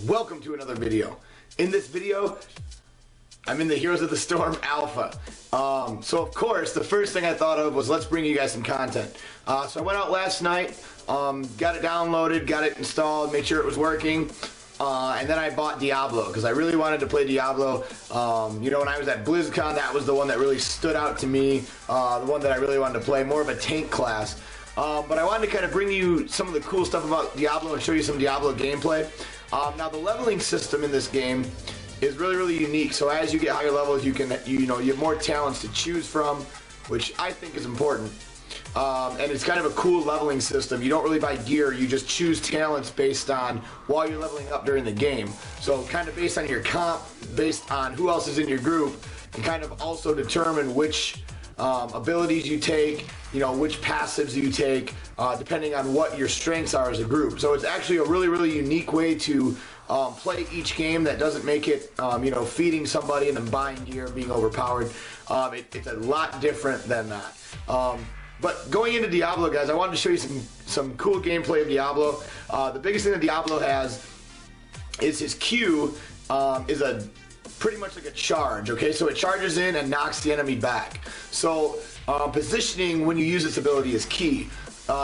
welcome to another video. In this video, I'm in the Heroes of the Storm Alpha. So of course, the first thing I thought of was let's bring you guys some content. So I went out last night, got it downloaded, got it installed, made sure it was working. And then I bought Diablo because I really wanted to play Diablo. You know, when I was at BlizzCon, that was the one that really stood out to me. The one that I really wanted to play, more of a tank class. But I wanted to kind of bring you some of the cool stuff about Diablo and show you some Diablo gameplay. Now the leveling system in this game is really unique. So as you get higher levels, you have more talents to choose from, which I think is important. And it's kind of a cool leveling system. You don't really buy gear, you just choose talents based on while you're leveling up during the game. So kind of based on your comp, based on who else is in your group, can kind of also determine which abilities you take, which passives you take, depending on what your strengths are as a group. So it's actually a really unique way to play each game that doesn't make it, feeding somebody and then buying gear and being overpowered. It's a lot different than that. But going into Diablo, guys, I wanted to show you some cool gameplay of Diablo. The biggest thing that Diablo has is his Q is pretty much like a charge, okay? So it charges in and knocks the enemy back. So positioning when you use this ability is key.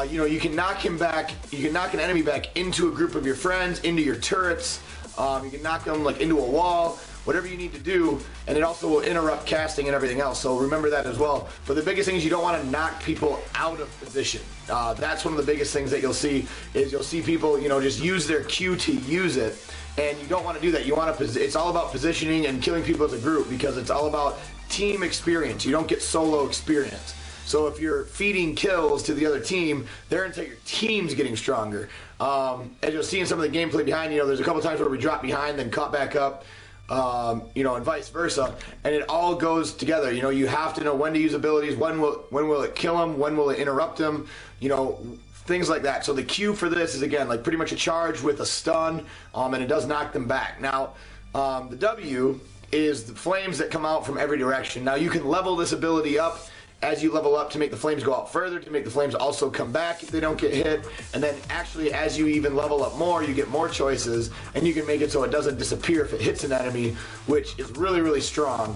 You can knock him back, you can knock an enemy back into a group of your friends, into your turrets, you can knock them like into a wall, whatever you need to do, and it also will interrupt casting and everything else, so remember that as well. But the biggest thing is you don't want to knock people out of position. That's one of the biggest things that you'll see people, just use their Q to use it, and you don't want to do that. You want to, it's all about positioning and killing people as a group, because it's all about team experience. You don't get solo experience. So if you're feeding kills to the other team, their entire team's getting stronger. As you'll see in some of the gameplay behind, there's a couple times where we drop behind, then caught back up, and vice versa, and it all goes together. You have to know when to use abilities, when will it kill them, when will it interrupt them, things like that. So the Q for this is, again, like pretty much a charge with a stun, and it does knock them back. Now, the W is the flames that come out from every direction. Now you can level this ability up as you level up to make the flames go out further, to make the flames also come back if they don't get hit, and then actually as you even level up more, you get more choices, and you can make it so it doesn't disappear if it hits an enemy, which is really strong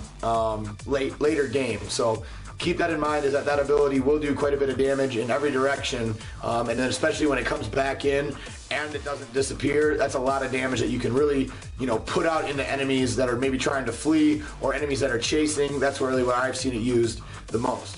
later game. So keep that in mind, is that ability will do quite a bit of damage in every direction, and then especially when it comes back in and it doesn't disappear, that's a lot of damage that you can really put out into enemies that are maybe trying to flee or enemies that are chasing. That's really where I've seen it used the most.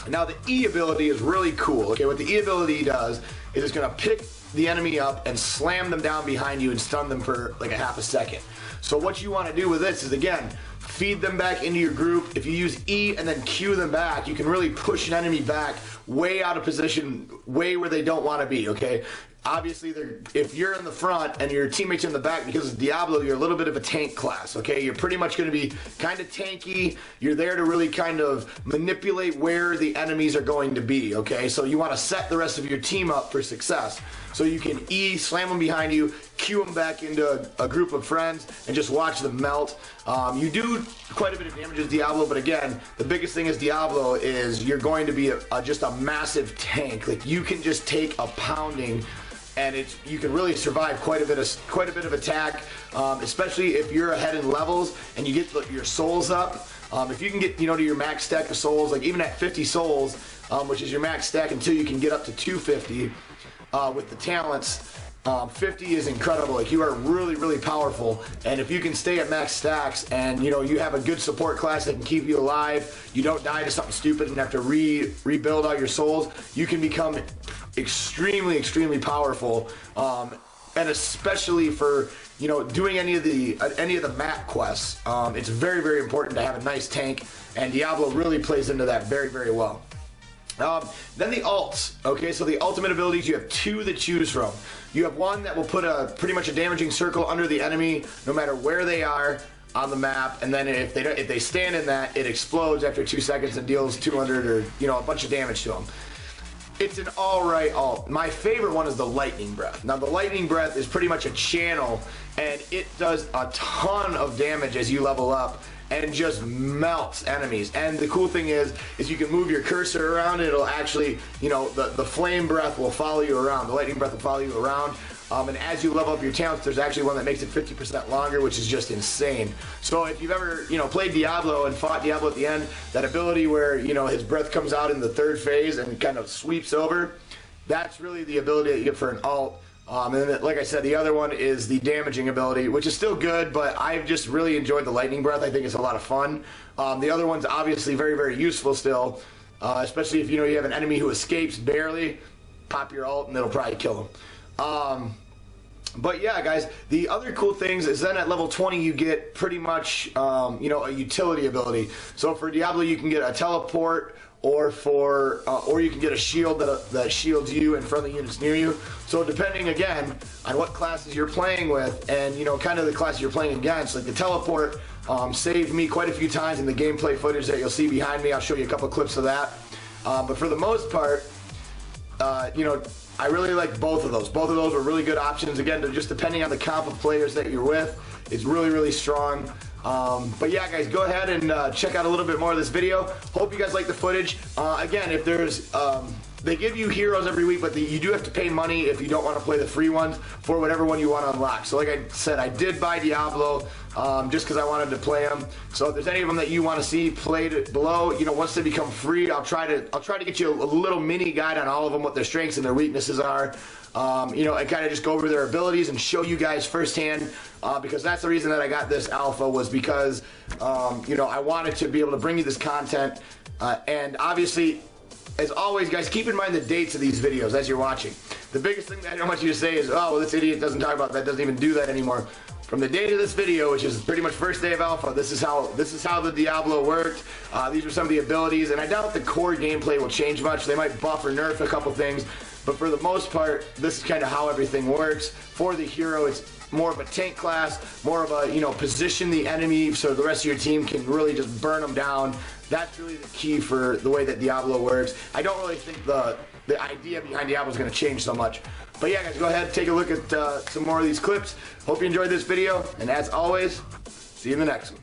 Now the E ability is really cool. Okay, what the E ability does is it's going to pick the enemy up and slam them down behind you and stun them for like a half a second. So what you want to do with this is, again, feed them back into your group. If you use E and then Q them back, you can really push an enemy back way out of position, way where they don't want to be, okay? Obviously, if you're in the front and your teammates in the back, because of Diablo, you're a little bit of a tank class, okay? You're pretty much going to be kind of tanky. You're there to really kind of manipulate where the enemies are going to be, okay? So you want to set the rest of your team up for success. So you can E, slam them behind you, Q them back into a group of friends, and just watch them melt. You do quite a bit of damage with Diablo, but again, the biggest thing is Diablo is you're going to be just a massive tank. Like, you can just take a pounding, and you can really survive quite a bit of attack, especially if you're ahead in levels and you get your souls up. If you can get to your max stack of souls, like even at 50 souls, which is your max stack until you can get up to 250 with the talents. 50 is incredible. Like, you are really powerful, and if you can stay at max stacks and you have a good support class that can keep you alive, you don't die to something stupid and have to rebuild all your souls, you can become extremely powerful, and especially for doing any of the map quests. It's very important to have a nice tank, and Diablo really plays into that very well. Then the ults, okay, so the ultimate abilities, you have two to choose from. You have one that will put pretty much a damaging circle under the enemy no matter where they are on the map, and then if they stand in that, it explodes after 2 seconds and deals 200 or a bunch of damage to them. It's an alright ult. My favorite one is the lightning breath. Now the lightning breath is pretty much a channel, and it does a ton of damage as you level up, and just melts enemies. And the cool thing is you can move your cursor around, and it'll actually, the flame breath will follow you around, the lightning breath will follow you around. And as you level up your talents, there's actually one that makes it 50% longer, which is just insane. So if you've ever, played Diablo and fought Diablo at the end, that ability where, his breath comes out in the third phase and kind of sweeps over, that's really the ability that you get for an alt. And then, like I said, the other one is the damaging ability, which is still good, but I've just really enjoyed the lightning breath. I think it's a lot of fun. The other one's obviously very, very useful still, especially if you have an enemy who escapes barely. Pop your ult and it'll probably kill him. But yeah, guys, the other cool things is then at level 20 you get pretty much a utility ability. So for Diablo you can get a teleport, or you can get a shield that shields you and friendly units near you. So depending again on what classes you're playing with and kind of the classes you're playing against, like the teleport saved me quite a few times in the gameplay footage that you'll see behind me. I'll show you a couple clips of that. But for the most part, I really like both of those. Both of those were really good options. Again, just depending on the comp of players that you're with, it's really, really strong. But yeah, guys, go ahead and check out a little bit more of this video. Hope you guys like the footage. Again, if there's, they give you heroes every week, but you do have to pay money if you don't want to play the free ones for whatever one you want to unlock. So like I said, I did buy Diablo just because I wanted to play them. So if there's any of them that you want to see played below, once they become free, I'll try to get you a little mini guide on all of them, what their strengths and their weaknesses are. And kind of just go over their abilities and show you guys firsthand, because that's the reason that I got this alpha, was because I wanted to be able to bring you this content, and obviously, as always, guys, keep in mind the dates of these videos as you're watching. The biggest thing that I don't want you to say is, oh, well, this idiot doesn't talk about that, doesn't even do that anymore. From the date of this video, which is pretty much first day of alpha, this is how the Diablo worked. These are some of the abilities, and I doubt the core gameplay will change much. They might buff or nerf a couple things, but for the most part, this is kind of how everything works. For the hero, it's more of a tank class, more of a, position the enemy so the rest of your team can really just burn them down. That's really the key for the way that Diablo works. I don't really think the idea behind Diablo is going to change so much. But yeah, guys, go ahead, take a look at some more of these clips. Hope you enjoyed this video, and as always, see you in the next one.